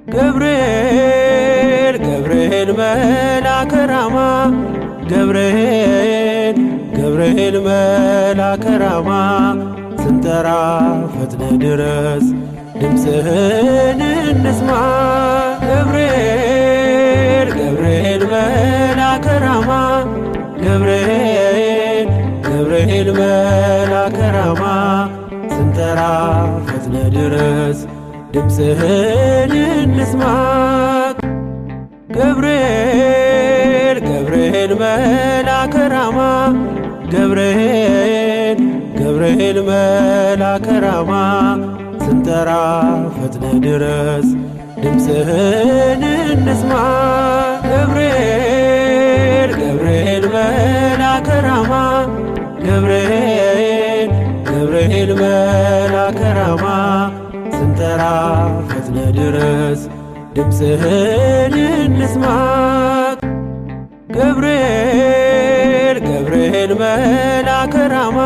ገብርኤል ገብርኤል መልአከ ራማ ገብርኤል ገብርኤል መልአከ ራማ ስንጠራ ፈጥነ ድረስ ድምፅህን እንስማ። ገብርኤል ገብርኤል መልአከ ራማ ገብርኤል ገብርኤል መልአከ ራማ ስንጠራ ፈጥነ ድረስ ድምፅህን እንስማ። ገብርኤል ገብርኤል መልአከ ራማ ገብርኤል ገብርኤል መልአከ ራማ ስንጠራ ፈጥነ ድረስ ድምፅህን እንስማ። ገብርኤል ገብርኤል መልአከ ራማ ገብርኤል ገብርኤል መልአከ ራማ ስንጠራ ፈጥነ ድረስ ድምፅህን እንስማ። ገብርኤል ገብርኤል መልአከ ራማ